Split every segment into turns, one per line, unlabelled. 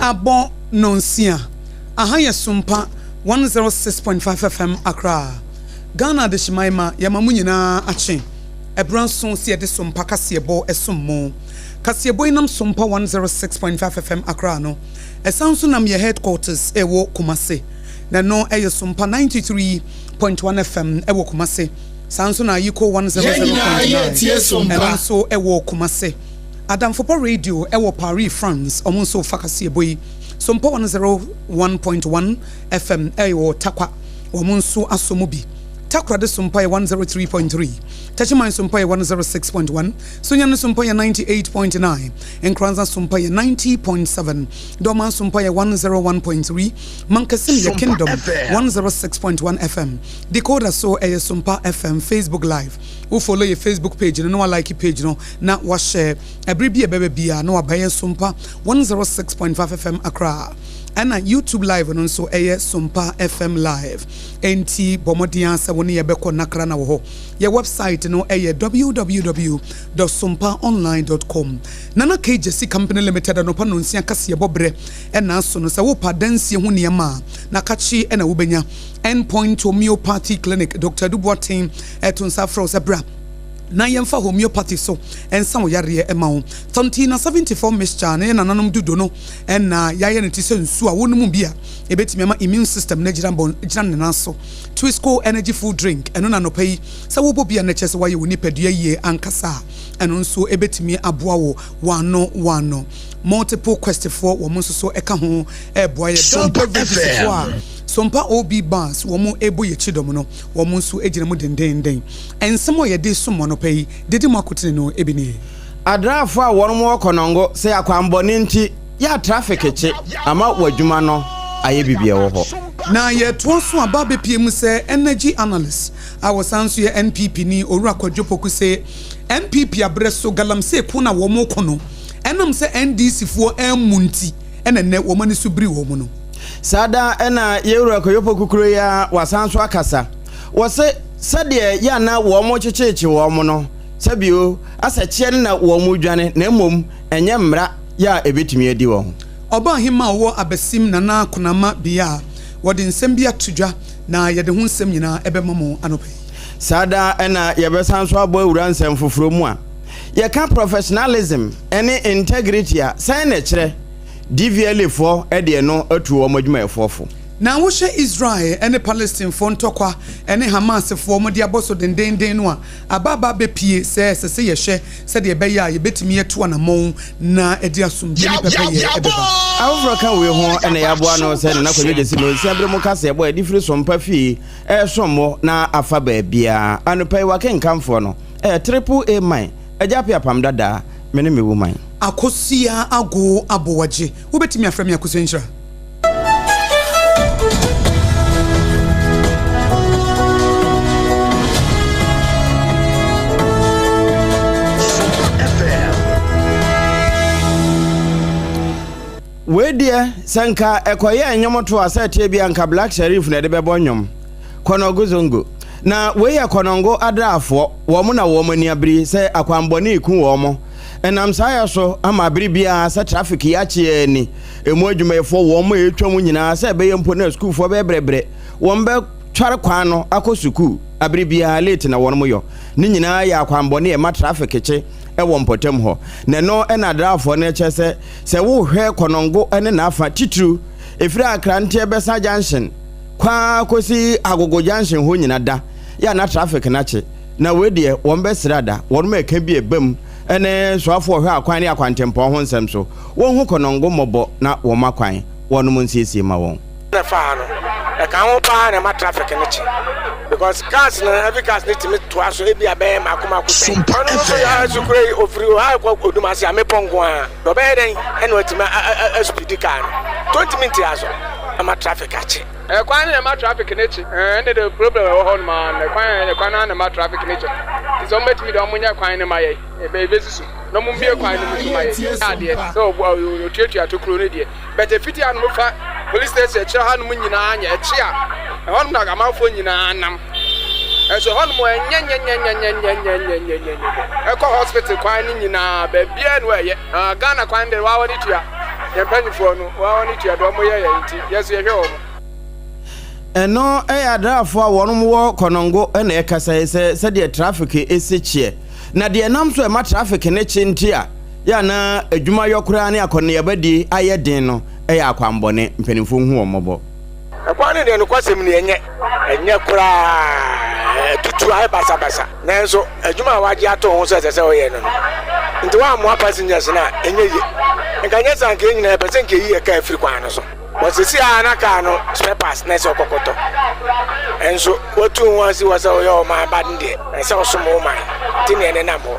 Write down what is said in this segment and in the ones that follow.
Abo Nonsia. Ahaya Sompa 106.5 FM Accra. Ghana de Shimaima Yamamunina Ache. Ebranson si de Sompa Kasiebo Esummo. Kasiebo inam Sompa 106.5 FM Accra no. Esanso nam ye headquarters ewo Kumase. Na no eye Sompa 93.1 FM ewo Kumase. Sanso na yiko 100.9. And also ewo Kumase. Adam Fopo Radio ewo Paris France omunso Fakasiebo yi. Sompa 101.1 FM ewo Takwa omunso Asomubi. Takra de Sompa 103.3. Tachimai Sompa 106.1. Sunyane Sompa 98.9. Nkranza Sompa 90.7. Doma Sompa 101.3. Mankasim ya Kingdom 106.1 FM. Decoder so a Sompa FM Facebook Live. Who follow your Facebook page no like your page no na wa share. Ebribia bebia no abaye Sompa 106.5 FM Accra. And a YouTube live and also a Sompa FM live. NT Bomodia Sawoni Yabeko Nakrana Woho. Your website no a www.sompaonline.com. Nana KJC Company Limited and Opanunsia Kasia Bobre and Nasono Sawopa Densi Huniama Nakachi and Ubenya Endpoint Homeopathy Clinic Dr. Dubois Etunsa Frosabra. Na yemfa homeopathy so ensa wo yare ema tontina 74 mixture na nananum dudo no na yaye ne tise nsu a wonum bia ebetimi ama immune system na giran ne naso Twisco energy food drink eno na no pai sa wo bobia na chese waye woni padua yie ankasa eno nso ebetimi aboa wo wano multiple quest for wo nso so eka ho eboa ye Sompa OB bars womo ebo ye chidom no womo nso ejina mu dendenden ensemo ye de somo no pai dede makotene no ebini
adrafo a wono mo konongo se akwambone nti ya traffic eche ama wadwuma no aye bibia wo ho
na ye to so aba bepiem se energy analyst awosanso ye NPP ni owura kwadwopoku se NPP abreso galamse ko na womo kono enam se NDC fo emunti enene womani subri womo no
Sada ena yewura koyopo kukuro ya wasanso akasa. Wose sade ya na wo mo checheche wo mo no. Sabio asachie na wo mo dwane na emom enye mmra ya ebetimi adi wo.
Oba hima wo abesim na na kunama bia wode nsem bia tudwa na yede ho nsem nyina ebemamo anope.
Sada ena yebesanso abo awura nsem foforo mu a. Ye ka professionalism ene integrity a sai na kire DVLA for ede no atu wo madwuma efofo
na wo hwe Israel ene Palestine fo ntokwa ene Hamas fo mo de aboso dendenden no a ababa bepie se ye hwe se de be ya ye betimi eto na mon na ede asomdwe ne pepe ye ebeba
awofro kan we ho ene ya boa no se na kwadwe si no si abre mo kase bo edi firi Sompa fie somo na afa ba bia anopai wa kenkamfo no triple A mine Aboagye Apam Daa mene mewu man
Akosua ago Aboagye wobetimi aframi Akosua nshira
Wedie sanka ekoye enyomoto asete bia nka Black Sheriff na de bebonyom kono guzongo na we ya konongo adrafo wo mo na wo mani abri se akwambone iku wo mo enam saya so ama abri bia se traffic ya chie ni emu adwumayefo wo mo etwam nyina se be yempo na school fo be brebre wo mbe tware kwan no akosuku abri bia late na wo mo yo ni nyina ya akwambone e ma traffic che ewo mpotem ho na no ena adrafo na eche se wo hwe konongo ene na afa titru efira akrante ebesa junction kwa kosi agogo junction ho nyina da ya na traffic na che na we de won be srada won ma ka bi ebam ene soafo hwe akwan ne akwantempo ho nsem so won hu konongo mobo na wo makwan won mu nsiesie ma won
na fa no e ka ho pa na ma traffic ne che because cars na every cars need to meet to aso e bia be makoma ko so ya sukure ofri o ha ko odumasi amepongo a do be den ene watima speed car 20 minutes aso ama traffic ache
kwan na ma traffic nechi and the problem we hold man kwan na ma traffic nechi so metimi do munya kwan na maye e be bezisu no mu bie kwan na mu maye ade so o tietu atokuro ne de but e fiti anu fa police station che ha no nyina anya e che a hon na ga mafo nyina anam e so hon mo nya e ko hospital kwan ni nyina ba bia no eye Ghana kwan de wa woni tua yɛmpanyinfoɔ no wɔn ne tua dɔm yɛ yɛn nti yɛso yɛhwɛ wɔn.
ɛno ɛyɛ adraafo a wɔn wɔ kɔnɔngo ɛna ɛkasa sɛ sɛdeɛ traffic ɛsi kyeɛ na deɛ nam so ɛma traffic ne kye nti a yɛana adwumayɔ koraa ne akɔneabadi ayɛ den no ɛyɛ akwanbɔne mpanimfoɔ hu wɔn mmɔbɔ.
ɛkwan ne deɛ no kwasɛm ne ɛnyɛ koraa tutu ayɛ basabasa nanso adwuma a wagye ato ho so ɛsɛ sɛ ɔyɛ no nti wɔammoa passengers no a ɛnyɛ ye nka nyɛ sa nka nyinaa ɛpɛ sɛ nka yi yɛ kaa afiri kwan no so wɔsisi a na kaa no spare parts na ɛsɛ ɔkɔkɔtɔ ɛnso wɔtu ho asi wɔ sɛ ɔyɛ ɔman ba no deɛ ɛsɛ ɔsom ɔman nti ne ɛnenam hɔ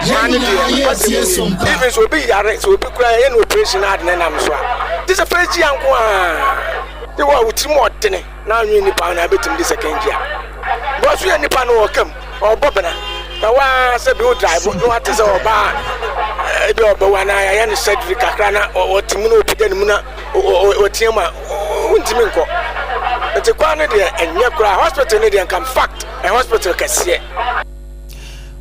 saa ne deɛ kwasɛm even sɛ obi yare sɛ obi koraa yɛ no operation ade ne nam so a gye sɛ first year nko a de wɔ a wotiri mu ɔtene na anwe nipa no abɛtumi de second year bɔ so yɛ nipa no wɔkam ɔbɔ bena na waa sɛ bi wo drive no wate sɛ ɔbaa ebi ɔbɛwa na yɛyɛ no surgery kakra na ɔtimi no ɔpida ne mu na ɔteɛ mu a wontimi nkɔ nti kwa no deɛ ɛnyɛ koraa hospital no deɛ nkam fact hospital kɛseɛ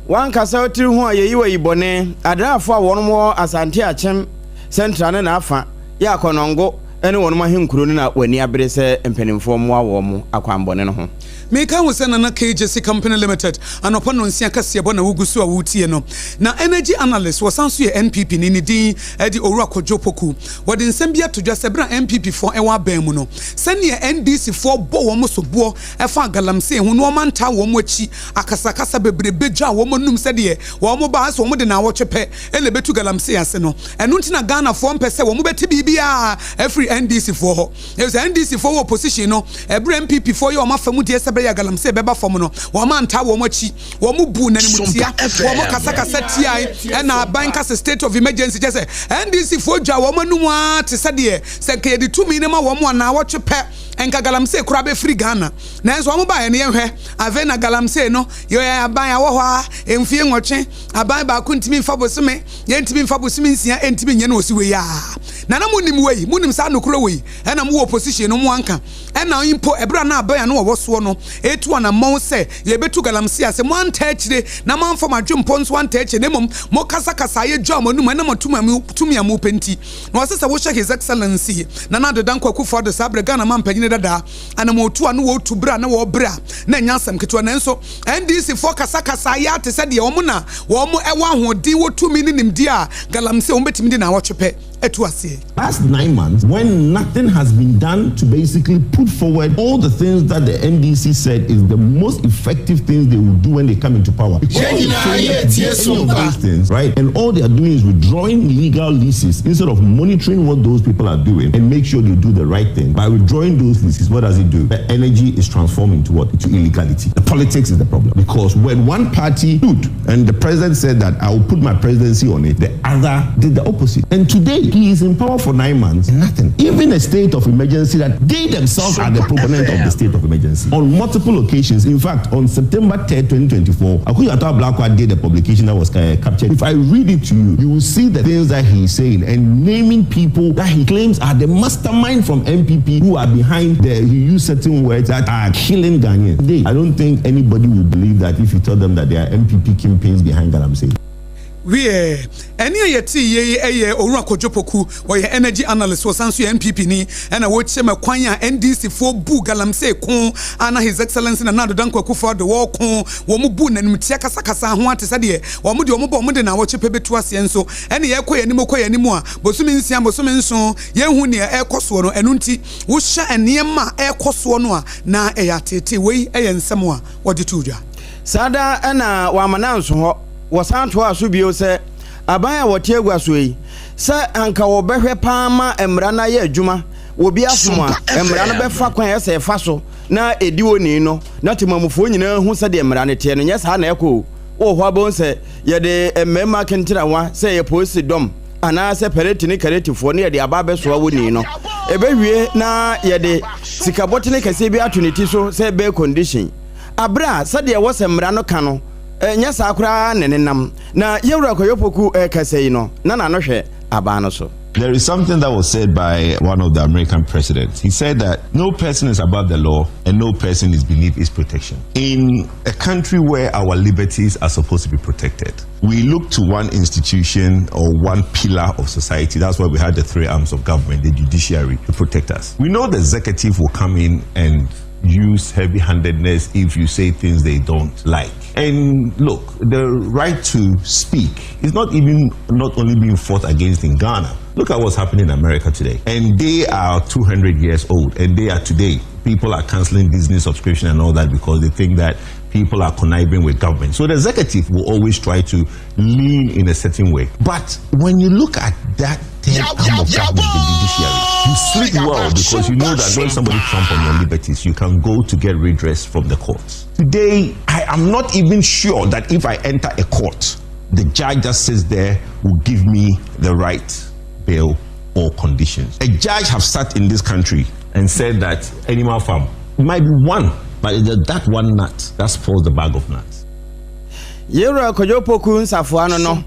wankasa otiri ho a yeyi wɔ yibɔne adraafo a wɔn wɔ asante akyem central ne na afa yɛ akɔnɔngo ɛne wɔn ahenkuro no na wani abere sɛ mpanimfoɔ mmoa wɔn akwanbɔne no ho.
Meka wo sɛ Nana KJC Company Limited anɔpa no nsia kase bɔ na wogu so a wotie no na energy analyst wɔsan so yɛ NPP ni din ɛde owura Kodwo Poku wɔde nsɛm bi ato dwa sɛ bra NPP fo ɛwɔ aban mu no sɛnea NDC fo bɔ wɔn so boɔ ɛfa galamsey ho no wɔn anta wɔn akyi akasakasa bebrebe dwa wɔn num sɛ deɛ wɔn ba so wɔn de na wɔtwe pɛ ɛna betu galamsey ase no ɛno nti na Ghana fo mpɛ sɛ wɔn bɛte bibia every NDC fo hɔ ɛsɛ NDC fo wɔ position no ɛbra NPP fo yɛ wɔn afamu deɛ sɛ bɛyɛ galamsey bɛba fam no wɔn anta wɔn akyi wɔn bu nanimtia wɔn kasakasa tiai ɛna ban kasa state of emergency kyɛ sɛ NDC fo dwa wɔn anum a te sɛ deɛ sɛ kɛ yɛde tumi ne ma wɔn na wɔtwe pɛ enka galamsey kura be free Ghana nanso wɔn ba yɛ ne yɛhwɛ ave na galamsey no yɛ aban awɔ hɔ a emfie nwɔtwe aban ba ko ntimi mfa bosome yɛ ntimi mfa bosome nsia ntimi nyɛ no osi we ya na na munim wei munim sa no kura wei ɛna mu opposition no mu anka ɛna impo ebra na aban no wɔ so no etu ana mo sɛ yɛ betu galamsey ase mo anta akyire na mo amfa madwempo nso anta akyire ne mo kasa yɛ dwa mo num ɛna mo tumi amu penti na wɔsɛ sɛ wo hyɛ his excellency na na dodan Akosua de sabre Ghana man panyin dada ana mo tu anu wo tu bra na wo bra na nya asɛm ketewa nanso NDC fo kasa ya te sɛ deɛ wɔn na wɔn ɛwɔ ahodi wo tumi ne nimdi a galamsey wɔn betimi de na wɔtwepɛ etu ase.
Past 9 months, when nothing has been done to basically put forward all the things that the NDC said is the most effective things they will do when they come into power. Any of those things, right? And all they are doing is withdrawing legal leases instead of monitoring what those people are doing and make sure they do the right thing. By withdrawing those leases, what does it do? The energy is transformed into what? Into illegality. The politics is the problem. Because when one party stood and the president said that I will put my presidency on it, the other did the opposite. And today, he is in power for 9 months, nothing. Even a state of emergency that they themselves are the proponent of the state of emergency. On multiple occasions, in fact, on September 3rd, 2024, Akosua Blackwell did a publication that was captured. If I read it to you, you will see the things that he is saying and naming people that he claims are the mastermind from MPP who are behind he used certain words that are killing Ghanaians. Today, I don't think anybody will believe that if you tell them that there are MPP campaigns behind galamsey.
We any yeti ye owura Kodwo Poku or your energy analyst was answer MPP ni and I watch him a kwanya NDC for bu galamsey kon ana his excellency na nado danko Akosua the war kon wo mu bu nanimtia kasa ho ate sade wo mu de wo mu de na wo chepe betu ase enso ene ye koye ni mu a bosumi nsia bosumi nso ye hu ne ekoso no enu nti wo hya enema ekoso no a na eyatete wei ensem a wo de tudwa
sada ana wa mananso ho wasanto aso bio sɛ aban a wɔte agua so yi sɛ anka wɔbɛhwɛ paama emra na yɛ adwuma obi asom a emra no bɛfa kwan ɛsɛ ɛfa so na edi woni no na temamufoɔ nyinaa hu sɛ de emra ne te no nyɛ saa na ɛkɔ wo hɔ abon sɛ yɛde mmɛma kentirawa sɛ yɛ polisi dom ana sɛ pereti ne karetifoɔ ne yɛde aba bɛsoa woni no ɛbɛwie na yɛde sikabɔtene kɛse bi ato ne ti so sɛ bɛ condition abra sɛ de ɛwɔ sɛ emra no ka no nya sakura nenenam na yewura Kodwo Poku kasa yi no na no hwe aba no so
There is something that was said by one of the American presidents. He said that no person is above the law and no person is beneath its protection. In a country where our liberties are supposed to be protected, we look to one institution or one pillar of society. That's why we had the three arms of government, the judiciary, to protect us. We know the executive will come in and use heavy-handedness if you say things they don't like. And look, the right to speak is not only being fought against in Ghana. Look at what's happening in America today. And they are 200 years old, and they are today. People are canceling Disney subscription and all that because they think that people are conniving with government. So the executive will always try to lean in a certain way. But when you look at that arm of government, the judiciary, you sleep well because you know that when somebody trumps on your liberties, you can go to get redress from the courts. Today, I am not even sure that if I enter a court, the judge that sits there will give me the right bail or conditions. A judge have sat in this country and said that animal farm might be one, but that one nut that spoils the bag of nuts.
Yero kojopoku nsafuano no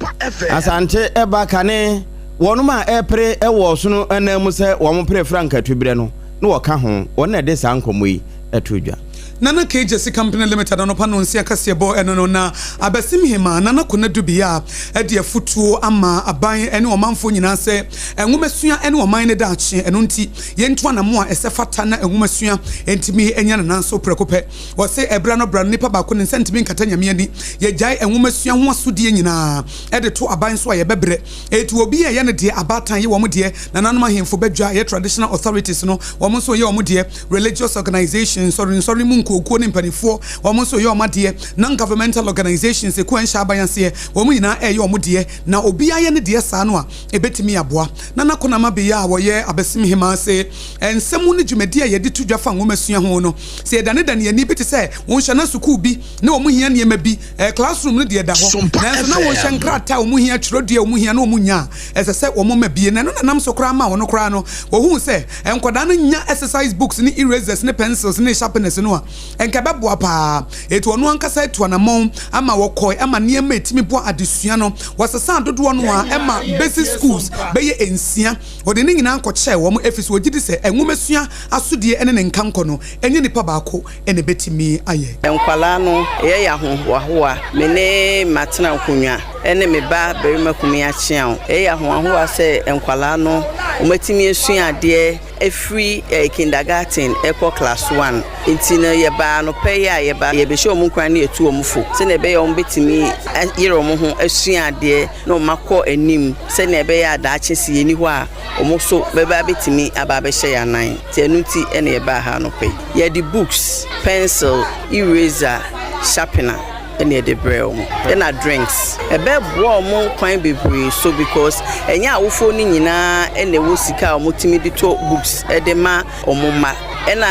asante eba kane wonuma epre ewo so no anamu se wo mpre franka tubire no na wo ka ho wona de sankomo yi atudwa
Nana KJC Company Limited no pano nsia kase bo eno no na abasim hema nana kona dubia e de afutuo ama aban ene omanfo nyina se enwomesua ene oman ne daache eno nti yentu anamo a esefata na enwomesua entimi enya na nso prekope wo se ebra no bra nipa ba ko ne sentimi nkata nyame ani ye jai enwomesua ho asodie nyina e de to aban so a ye bebre etu obi ye ne de abatan ye wo mo de nananom ahemfo badwa ye traditional authorities no wo mo so ye wo mo de religious organizations sorry mun kokuo ne mpanifo omo so ye omade non-governmental organizations e ko ansha abayanse omo nyina ye omode na obi aye ne de saa no a ebetimi aboa na nakona mabe ya wo ye abasim hema se ensemu ne dwumade ye de tudwa fa ngomasua ho no se edane dane ye ni beti se won hya na suku bi na omo hia ne mabi classroom ne de da ho na na won hya nkrata omo hia twerode omo hia na omo nya ese se omo mabie na no nam so kra ma wono kra no wo hu se enkoda no nya exercise books ne erasers ne pencils ne sharpeners no a enkabebo apa etu onu ankasa etu anamon ama wokoi ama niema etimi bo adesua no wasesa dodo no a ema basic schools beye ensia ode ne nyina ankoche wo mo efisi ogidi se enwomesua asodie ene ne nkanko no enye nipa baako ene betimi aye
enkwala no ye ya ho wahoa mene matena nkonwa ene me ba berima kumi achia ye ya ho wahoa se enkwala no umetimi esua ade free kindergarten eco class 1 intina ye ba no pay ya ye ba ye be show mu kwan na etu omufo se na be ye ombetimi yere omo ho asua ade no makọ anim se na be ya da achesi ye ni ho a omoso be ba betimi aba be hye ya nan ti enu ti ene ye ba ha no pay ye the books pencil eraser sharpener and the brew and our drinks a bed warm quite be so because and ya ufo ni nyina and the wosika or multimedia books edema or mama and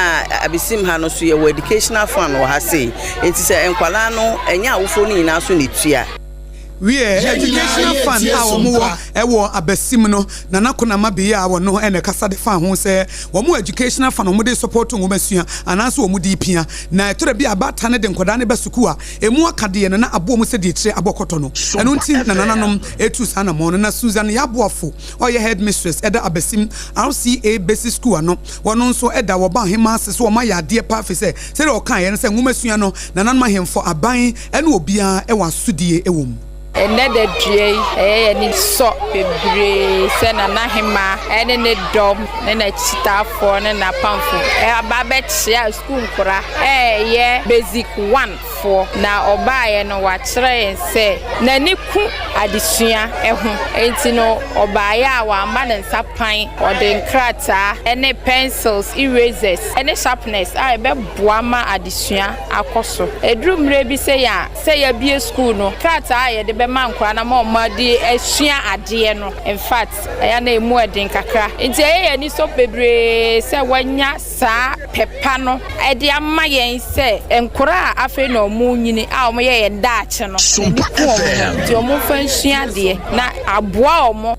abisim hano so your educational fund or has say it is a enkwala no and ya ufo ni nyina so ni tua
we educational fund awomo ewo abasim no na nakona mabe ya wo no ene kasa de fan ho se wo mo educational fund mo de support ngo masua anaso wo mo di pia na etore bi abata ne de nkoda ne basuku a emu akade ne na abo mo se de tire abokoto no eno nti na nananom etu sana mo no na Susan Yaboafo oye headmistress eda abasim RCA basic school ano wono nso eda wo ba hema se so wo ma ya de pa fe se de o kan ye ne se ngo masua no nananom ahemfo aban ene obia e wasudie ewom
Another day, any so bebre, send a nahima, and in the dom, and a chita for and a pamphlet. A babet share school kora, yeah, basic 1 for now or buy and what try and say. Naniku addition, ain't no or buy our man and sapine or the crata, any pencils, erasers, any sharpness. I bet Buama addition, Akosua. A drum maybe say a beer school no crata, I the man kwana mo madi esua ade no in fact aya na emu adin kakra nti eye ni so bebre se wanya sa pepa no e de ama yen se enkora afi na omu nyini a omo ye daache no nti omo fa esua de na aboa omo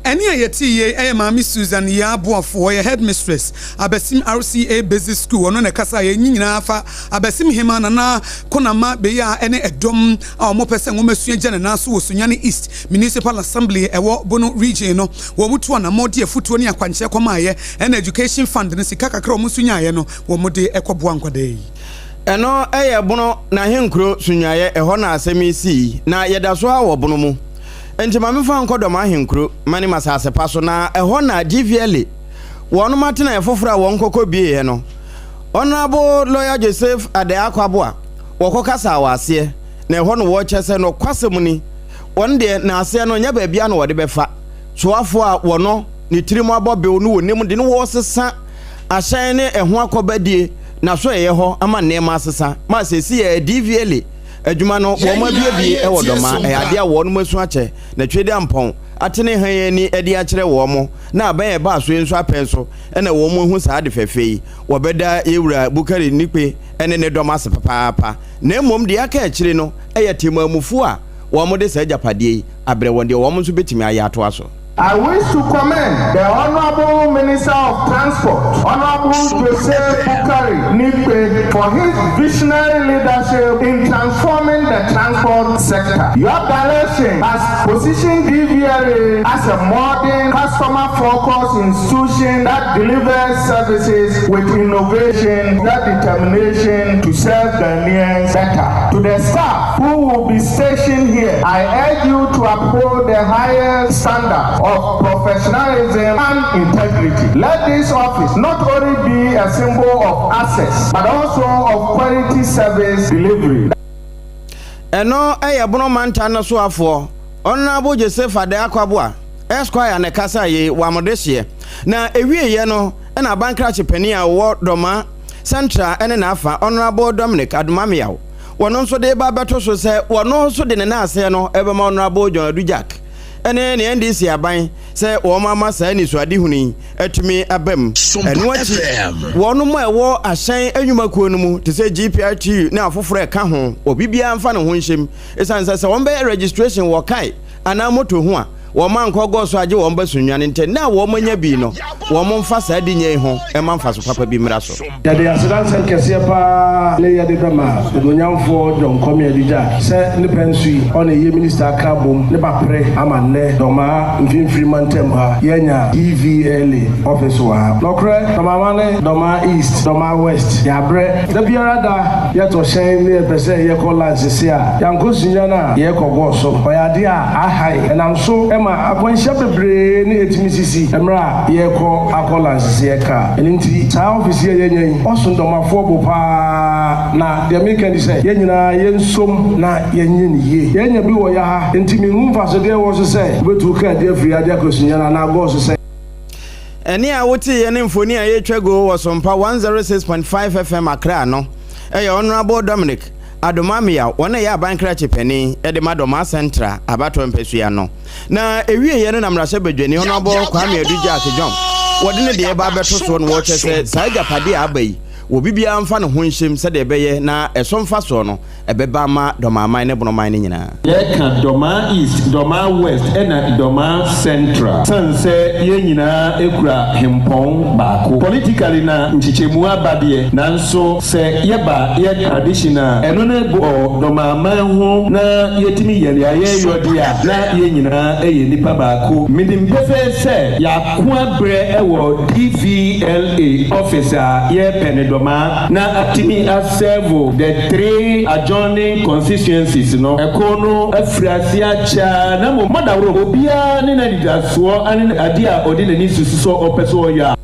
Any ayeti ye Mami Susan ya Aboafo ye headmistress abesim RCA Basic School ono ne kasa ye nyina afa abesim hema na konama be ya ene edom a mo pese ngomesua gya na so wosunyane East Municipal Assembly ewo Bono region no wo mutu na modi afutuo ne akwanche kwamaye ene education fund ne sika kakra mo sunyaye no wo mode ekoboa nkwade
eno eye bono na henkro sunyaye eho na asemisi na yedaso a wo bono mu enti mame fa nkodom ahenkro mani masase paso na eho na GVL wonu matena efofora won kokko bie no Honorable Lawyer Joseph Adeakwa wokokasa awase na eho no wo chese no kwasem ni won de na ase no nya ba bia no wode befa soafo a wono ni tirimo abobe onu wonim de no wo sesa ahyan ne eho akobadie na so eho ama nema asesa ma sesi e DVL adwuma no wo ma bie e wodoma e ade a wo no masu ache na twede ampon atene han ni ade a kire wo mo na aban e ba so enso apenso e na wo mo hu saa de fefei wo beda ewura bukari nipe ene ne doma se papa na emom de aka akire no e yetemamufu a wo mo de sa japade abre wonde wo mo nso betimi ayato aso.
I wish to commend the Honorable Minister of Transport, Honorable Joseph Bukari Nipe, for his visionary leadership in transforming the transport sector. Your direction has positioned DVLA as a modern, customer-focused institution that delivers services with innovation, that determination to serve Ghanaians better. To the staff who will be stationed here, I urge you to uphold the highest standards of professionalism and integrity. Let this office not only be a symbol of access, but also of quality service delivery.
Eno bono manta na so afo Honorable Joseph Adeakwa Esquire ne kasa ye wamodehye na ewie ye no na bankrache pani a wo doma central ene na afa Honorable Dominic Adumamiyawo wono nso de ba beto so se wono nso de ne na ase no ebe ma Honorable John Adujak ene ne NDC aban se wo mama sa ni so ade huni atumi abam eno achi wono mo ewo ahyan anwumakuo no mu te se GPRT na afoforo eka ho obibia mfa ne ho nhyem esanse se won be registration wo kai ana moto ho a wo man kogo so age wo mba sunwane nte na wo manya bi no wo mo mfa sa di nye ho e man fa so papa bi mra so
ya de accident kese pa le ya de bema odonyamfo don come edija se ne pensui on ye minister kabom ne ba pre amanne doma mfimfiri mantem ha yenya DVLA office wa lokre doma mane doma east doma west ya bre da biara da ya to shen ne pese ye ko lance se a yanko sunya na ye ko go so oyade a ahai enam so ma akwansha bebre ne etimisisi emra ye ko akolanse se ka eninti sa office ye yenyen osondomafo bo pa na de mekandi se yenyina yensom na yenyen ye yenya bi wo ya ha enti hu mfaso de wo so se betu ka de afri ade akosunya na go so se
eni a woti ye ne mfoni a ye twego wo Sompa 106.5 FM Accra no Honorable Dominic Adumamiyawo wona ya bankrache pani de madoma central abato mpesua no na ewie ye na mrahye badwani Honorable Kwame Adujak John wode ne de ba beto so no wo chese sa japade abai wo bibia mfa ne ho nhyem se de beye na esomfa so no ebeba ma doma man ne bonoman ne nyina
ye ka doma east doma west na doma central sanse ye nyina ekura hempon baako politically na nchichemu abade nanso se ye ba ye traditional eno ne bo doma man ho na yetimi yele aye yodi a na ye nyina eye nipa baako midim befe se yakwa bre ewo DVLA officer ye pen doma na atimi aserve the three adjoining constituencies no ekono afriasia cha na mo madawro obia ne na didaso ane ade a odi na ni sususo opeso ya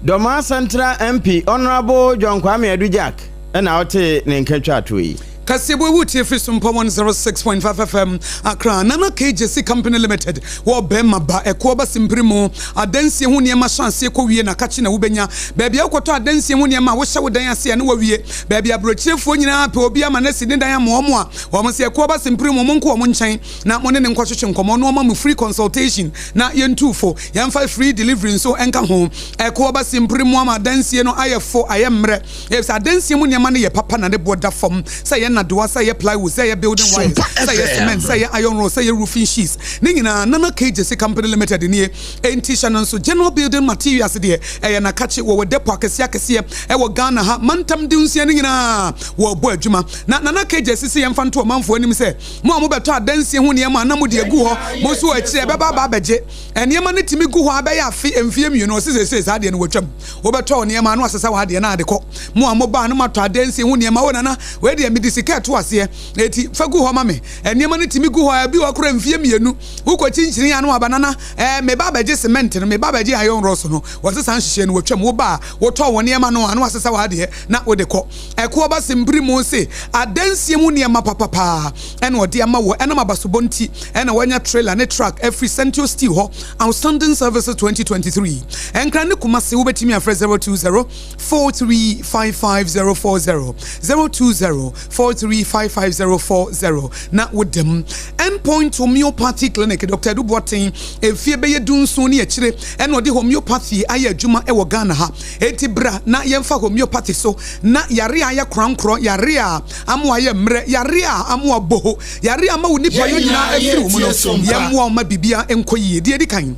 Doma Central MP Honorable John Kwame Adujak na ote ne nkatwa atoyi
Kasebo wuti fi Sompa 106.5 FM Accra Nana KJC Company Limited wo bema ba ekoba simprimo adansie hu niema chance ko wie na kachi na wubenya baabi akoto adansie hu niema wo hye wodan ase na wawie baabi abrochirefo nyina pe obi ama na sidi dan ya mo a wo se ekoba simprimo mo nko wo nchen na mo ne nkwohwehwe nkomo no ma free consultation na yentufo yamfa free delivery so enka ho ekoba simprimo ama adansie no ayefo ayemre yes adansie mu niema ne ye papa na ne boda fom say na do say plywood say building wires say cement say iron rod say roofing sheets ni nyina nana KJC company limited ni enti hye so general building materials de na kache wo depo akese wo Ghana ha mantam de nsia ni nyina wo bo adwuma na nana KJC se yemfa nto manfo anim se mo beto adansie ho ne ma na mo de egu ho mo so akire beba ba beje enema ne timi gu ho abeya afi emfie mienu se sa de no watwam wo beto ne ma no asesa wa de na ade ko mo ba no mato adansie ho ne ma wo nana we de medicine to ase eti fagu ho ma me enema ne timi gu ho abi wo kora emfie mienu wo ko chinchiri ya no abanana me ba beje cement no me ba beje iron rods no wo se san hye no watwam wo ba wo to wo ne ma no anu asesa wa de na wo de ko eko ba simbri mo se adansie mu ne ma papa ene wo de ama wo ene ma basobonti ene wanya trailer ne truck every Central Steel ho outstanding services 2023 enkra ne kuma se wo betimi afre 02043554040 02043554040 na wodem endpoint homeopathy clinic Dr. Duboatin efie beye dunso ne akire ene odi homeopathy aye adwuma e wo Ghana ha eti bra na yemfa homeopathy so na yare aye krankro yare a amo aye mre yare a amo aboho yare ama wo nipa yo nyina efiri wo no yemwo ma bibia enkoyie die di kan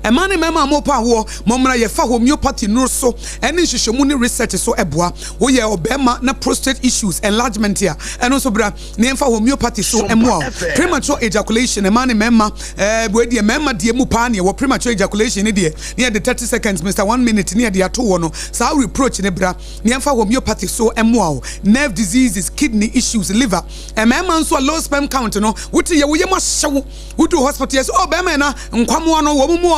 emane mema mopa wo momra ye fa homeopathy no so ene hwehwemu ni research so eboa wo ye obema na prostate issues enlargement here eno so bra ne fa homeopathy so emo premature ejaculation emane mema we die mema die mu pa ne wo premature ejaculation ne die ne de 30 seconds Mr 1 minute ne de ato wo no sa reproach ne bra ne fa homeopathy so emo nerve diseases kidney issues liver emema so low sperm count no wuti ye wo ye ma hyewo wudu hospital yes obema na nkwamo no wo mu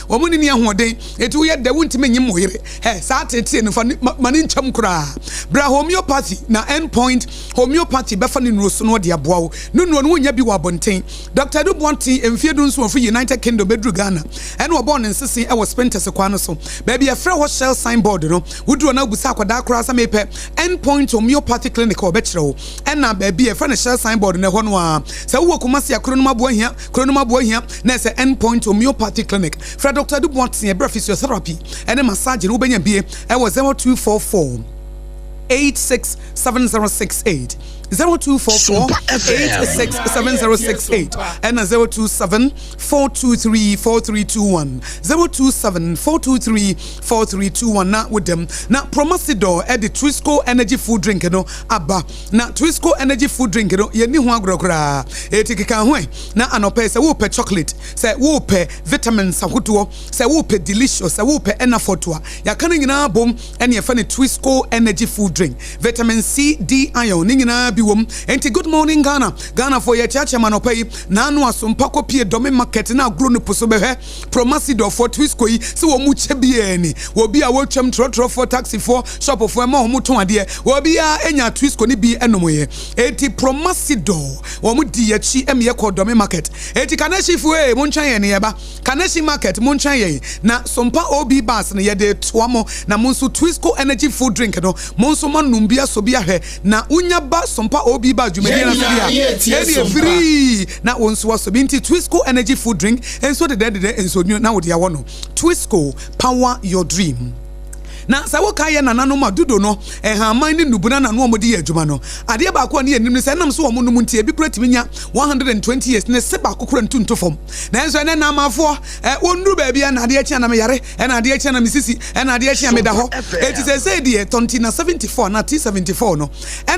womuni ni ahoden eti wo ye de wontime nyim moyire sa tete no fa mani ncham kura bra homeopathy na endpoint homeopathy befa ni nuroso no de aboa wo nuno no nya bi wa bonten Dr. Duboatin emfiedu nso for United Kingdom bedru Ghana ene obo ne nsese e wo spenters kwa no so baby afre ho shell signboard no wudu na busa akwada kura sa mepe endpoint homeopathy clinic obekire wo ena baby afre ne shell signboard ne ho no a sa wo komasi akro no mabo ahia na se endpoint homeopathy clinic fra Dr. Duboatin ebra physiotherapy ene massage no benya bie e wo 0244 867068 0244-867068 and 027-423-4321 027-423-4321 na with them na Promasidor at the Twisco energy food drink no aba na Twisco energy food drink no ye ni ho agrokra etikika ho na anope se wo pe chocolate se wo pe vitamins ahoto se wo pe delicious se wo pe enafotoa ya kan nyina bom ene ye fa ne Twisco energy food drink vitamin C D iron nyina biwom enti good morning Ghana for your church manopay na anu asompa kopie dome market na agro no poso behwe Promasidor for Twisco yi se wo mu chebie ni wo bi a wo twam trotro for taxi for shop for ma ho muton ade wo bi a enya Twisco ni bi enomoye enti Promasidor wo mu di yachi emye ko dome market enti kanashi fu e mu ntwan ye ne yeba kanashi market mu ntwan ye na Sompa OB bus ne ye de toamo na mu nso Twisco energy food drink no mu nso manum bia so bia hwe na unya ba Sompa OB ba jumedi na bia free na wonso waso binti Twisco energy food drink enso de enso na wo de ya wono Twisco power your dream na sa wo kaye na nanu ma dudo no ha man ni nubuna na no mo de adwuma no ade ba ko ne yanim se nam so wo no muntie bi kratimi nya 120 years ne se ba kokora ntunto fom na enso ne na amafo wondu ba bia na ade achi na me yare na ade achi na me sisi na ade achi me da ho eti se de tonti na 74 na T74 no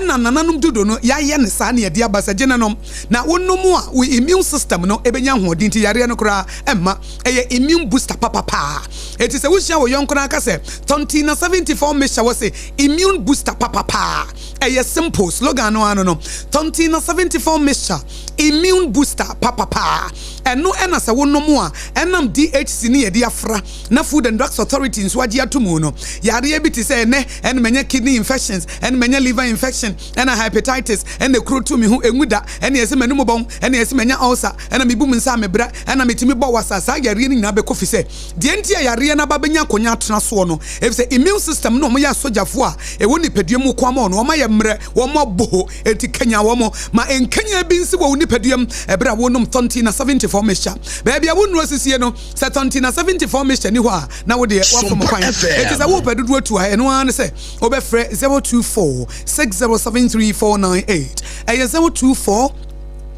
na nananum dudo no ya ye ne sa na ye de abasa gene nom na wonum a we immune system no ebenya hoodin ti yare no kora emma eye immune booster papa eti se wo hia wo yonkona aka se tonti na 74 mesha was say immune booster papa a simple slogan no tonti na 74 mesha immune booster papa and no ena sa wono mu a enam DHC ni ye de afra na Food and Drugs Authority nso agi atomu no yare bi ti say ne en menya kidney infections en menya liver infection en hepatitis en the crew to me hu enguda en yesi menum bon en yesi menya ulcer en me bum nsa me bra en metimi bo wasasa yare ni na be kofi se de ntia yare na ba benya konya atena so no e say immune system no mo ya sojafo a e woni padua mu kwama no ma ye mre wo mo bo eti kenya wo mo ma enkenya bi nsi wo ni padua e bra wonum tonti na 74 74 mixture. Baby, I wouldn't know this year no. Satantina 74 mixture ni wa. Now we from it is a whoop I do to and one say Obefre 024 6073498 024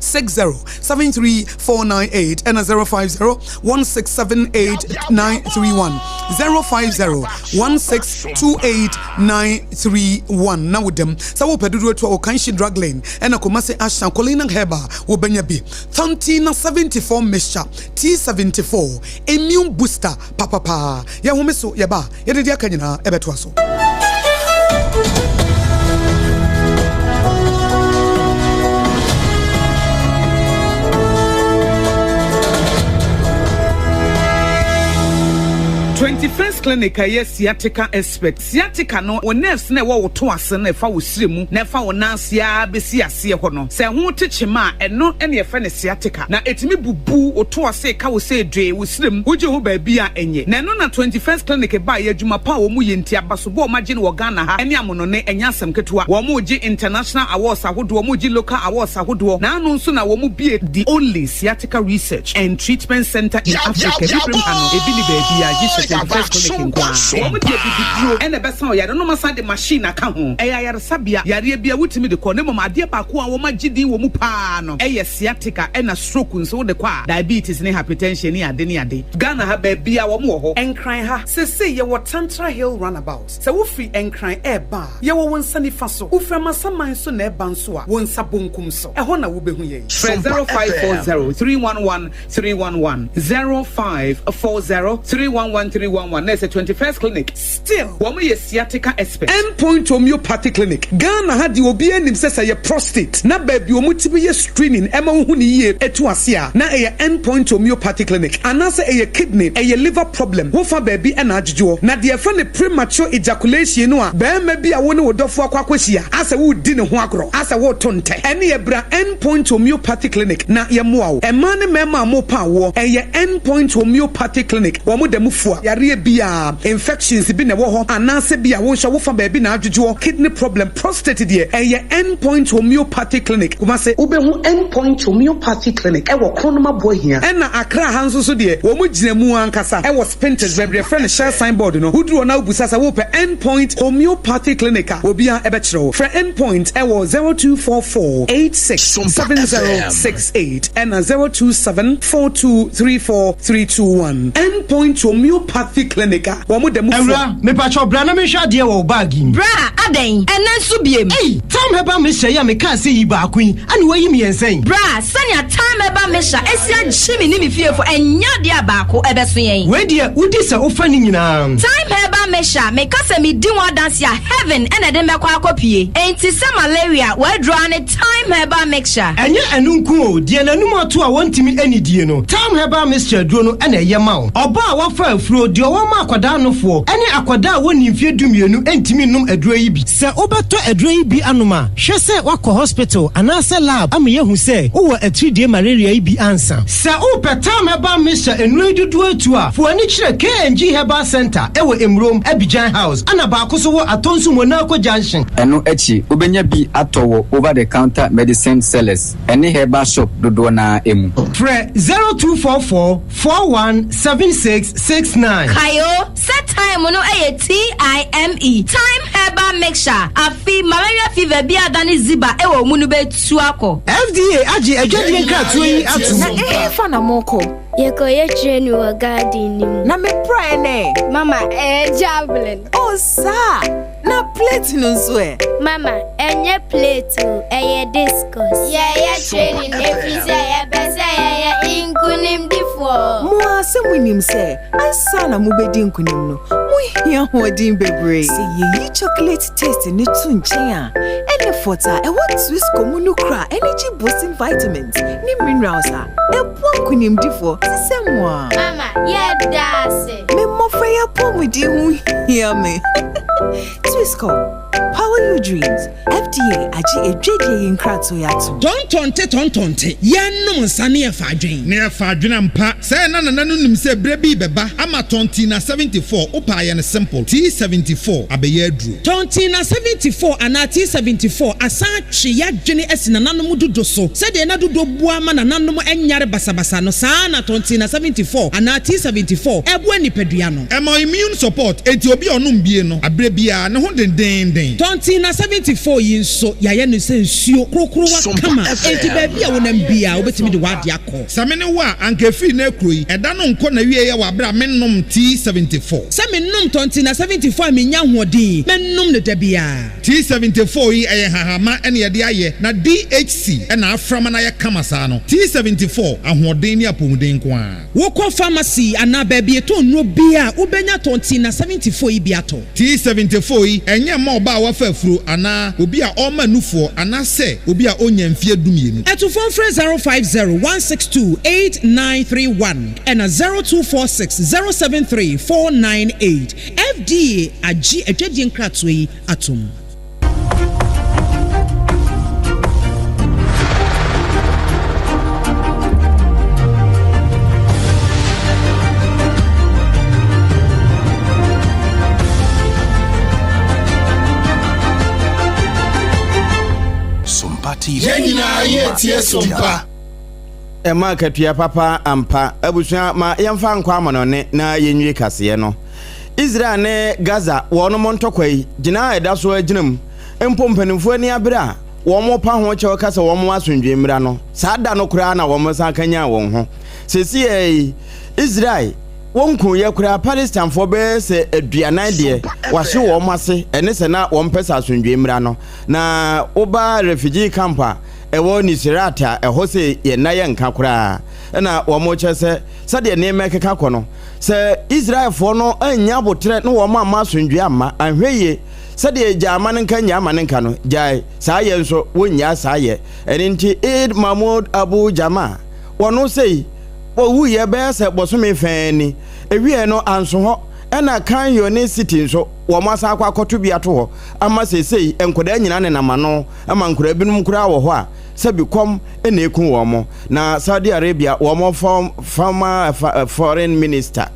60-73498 and a 050-1678931 050-1628931 now with them so pedu to Okanshi drug lane and a Kumasi Ashna Colina Heba will benyabi Tantina 74 mixture T74 immune booster papa ya humeso yaba yedidia kanyina ebetwaso 21st clinic aye sciatica expert sciatica no wo nerves na wo to ase na fa wo siremu na fa wo nansia besi ase ho no se ho techema eno ene ye fa ne sciatica na etimi bubu wo to ase ka wo se dwe wo siremu wo je ho ba bia enye na eno na 21st clinic ba ye adwuma pa wo mu ye nti abaso bo ma je ne wo Ghana ha ene amono ne enya asem ketewa wo mu je international awards ahodo wo mu je local awards ahodo na anu nso na wo mu bie the only sciatica research and treatment center in Africa bibrim ano ebili ba bia je first clinic kwa wo de bibidio ene besa o yare no masa de machine aka ho yare sabia yare bia wutimi de ko ne mama ade ba ko a wo magidi wo mu pa no sciatica ena stroke nso de kwa diabetes ne hypertension ne ade Ghana ha ba bia wo mu ho enkran ha se ye wo Tantra Hill runabout se wo free enkran eba ye wo wonsa ni fa so wo frama saman so na eba nso a wonsa bonkum so ho na wo behu ye 0540 311 0540 There's a 21st clinic. Still, woman is sciatica expert. Endpoint homeopathic clinic. Ghana had the obi enim say your prostate. Na baby omo tibi ye screening. Ema hu ni ye etu asia. Na e endpoint homeopathic clinic. Anase e kidney, e liver problem. Wo fa baby e na adjujo. Na de fa ne premature ejaculation no a. Be ma bi a wo ne wodofo akwakwahia. Asa wo di ne ho agro. Asa wo tonte. Ene ye bra endpoint homeopathic clinic. Na ye moa wo. E ma ne mema mo pa wo. E ye endpoint homeopathic clinic. Wo mo da mufua. Yare bia infections bi na wo ho anase bia wo hwa wo fa baby na adjujo kidney problem prostate de eye endpoint homeopathic clinic kuma se ubehu endpoint homeopathic clinic e wo kronoma bohia e na Accra hanso so de wo mu gina mu ankasa e wo spinters baby friend share signboard no huduro na ubusasa wo pe endpoint homeopathic clinic a obia e be kire for endpoint e wo 0244 867068 and 0274234321 endpoint homeopathic clinic wo mu dem
Ewra me pacho bra na me hwa de wo bagi
bra aden enen so biem
tam heba me hye ya me ka se yi ba akun ane wayi me yensen
bra sanya tam heba me hya esia gyimi ni me fiefo enya de abako ebeso yen
we de udi se ofa ni nyina
time heba me hya me ka se me di one dance ya heaven ene de me kwa akopie enti se malaria we draw ne time heba mixture
enye enunku o de nanum ato a wontimi ani die no time heba mixture duro no ene ye ma o oba a wafa afuro de o ma akwada nofo ene akwada woni mfie dumienu entimi num aduro yi bi se obeto aduro yi bi anoma hwe se wakọ hospital anase lab am ye hu se wo atridie malaria yi bi ansa se o petam heba mixture enu dudu atu a fo ani kire KNG Herbal Center ewo Emrom Abidjan House ana ba akoso wo atonsu Monaco Junction
eno echi obenya bi atowo over the counter medicine sellers ene herbal shop dodo na emu
Fre 0244 417669
Kayo set time no TIME time herbal mixture afi malaria fever bi adani ziba ewo mu no betu akọ
FDA agi adwade nkratu yi atu
na fa na moko
Yekoye training wa garden ni
na me pray ne
mama javelin
oh sa na plate no so
mama enye plate o discus ye training efise ye bese ye inkunim difo
mo asemunim se ansa na mo bedi nkunim no mo hia hodin bebre se ye chocolate taste ni tu nchen a ene fota what Swiss comunu kra energy boosting vitamins ni minerals a nkunim difo se moi
mama ye dase
me mo freya pom di hu hia me Swisscom, power your dreams. FDA aji ejedi yin krato yato.
Tontonte. Yanum sani e fadwen. Ne e fadwen mpa. Say na nim se brebi beba ama tontina 74 upa ye ne simple. T74 abeye adru. Tontina 74 ana T74 asa twe ya dwene esina nanom dodo so. Se de na dodo bua ma na nanom enyare basabasa no saa na tontina 74 ana T74 ebu anipadua no. Emo immune support enti obi onum bie no abrebia ne ho den. Tontina 74 yin so ya ye no se nsuo krokrowa kama enti ba bia wonam bia obetimi de wade akọ. Samene wa anka fi na ekroyi eda no nko na wie ye wa bra mennom T74. Se mennom tontina 74 menya hodin mennom ne da bia. T74 yi eye hahama ene ye de aye na DHC ena aframa na ye kama saa no. T74 ahoden ni apomuden ko a. Wokọ pharmacy ana ba bia to no bia ubenya tontina 74 yi bia to. T74 yi enye ma oba wa fafuro ana obi a oma nufo ana se obi a onya mfie dumienu. Eto phone 050-162-8931 and 0246-073-498. FDA agi ejedi nkratwe atom.
Yenina yetie Sompa. Ema katua papa ampa abusua ma yemfa nkwa amanone na yenwie kase no. Israel ne Gaza wono montokwai gina eda so aginam empompanimfo ani abra wo mo pa ho chewo kase wo mo asundwe mra no. Saada no kura na wo mo sankanya won ho. Sesi Israel wonku ye kura Palestine fo be se aduanan de wahye wo mase ene se na wo mpesa asundwe mra no na oba refugee camp ewo ni sirata ehose ye na ye nka kura na wo mo chese sade ne mekeka kono se Israel fo no anya botre no wo ma asundwe ama ahweye sade jama nka nya ama nka no jai saa ye nso wonya saa ye ene nti Eid Mahmoud Abu Jama wono sei wo ye be se bosome fani ewie no anso ho ena kan yo ne city nso wo masa akwa akoto bia to ho ama sesei enkoda nyina ne namano ama nkura binum kura wo ho a sabi kom ena ekun wo mo na Saudi Arabia wo mo former foreign minister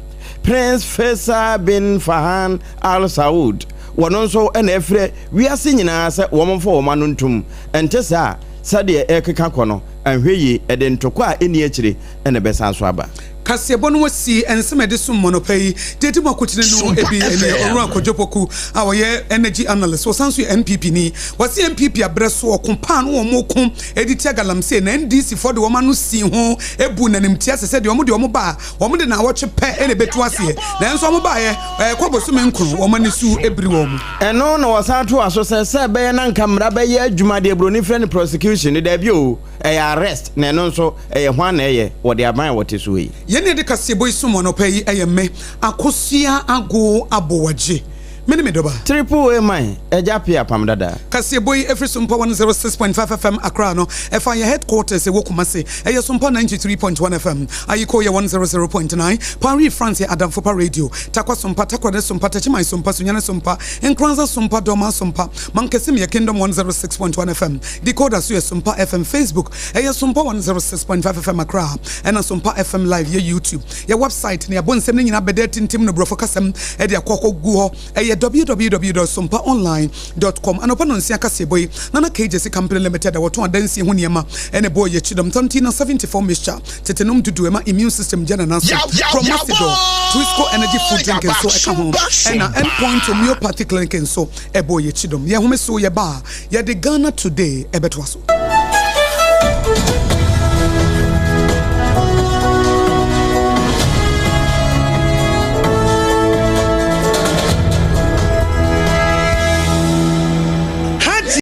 Prince Faisal bin Farhan Al Saud wono nso ena efre wiase nyina se wo mo fo wo manu ntum ente sa Saudi ekeka kono anhweyi ede ntokwa eni akire ena besa so aba
Kasiebo no wasi ensemede sum monopai tete makotine no ebi ene oru akojopoku a woye energy analyst wosanso MPP ni wasi MPP abreso okompa no wo mokum editi agalamse na NDC for de wo manu si ho ebu nanimti asese de wo de wo ba wo de na woche pe ene betu ase na enso wo ba ye kwabosum nkuru wo mani su ebri wo mu
eno no wasanto aso se be na nkamra be ye adwuma de broni friend prosecution de bi o arrest na eno nso hwan na ye wo de aban wote so yi
yene de Kasiebo isumo no pay eyeme Akosua ago Aboagye mene medoba
triple man Odehyieba Apam Daa
Kasiebo every Sompa 106.5 FM Accra no efa your headquarters Wokumase eye Sompa 93.1 FM ayiko ye 100.9 Paris France Adam Fopa Radio takwa Sompa takwa de Sompa tachima Sompa sunyane Sompa enkranza Sompa doma Sompa mankesem ye Kingdom 106.1 FM decoder so ye Sompa FM Facebook eye Sompa 106.5 FM Accra ena Sompa FM live ye YouTube ye website ne abonsem nyina bede tintim no brofo kasem e de akoko gu ho www.sompaonline.com anopa no nsia Kasiebo nana KJC company limited wato adansi ho niema ene boy ye chidom tontina 74 mixture tetenom dudu ema immune system general from Macedo Twisco energy food drink and so eka ho ena endpoint homeopathic clinic and so e boy ye chidom ye home so ye ba ye de Ghana today e betwaso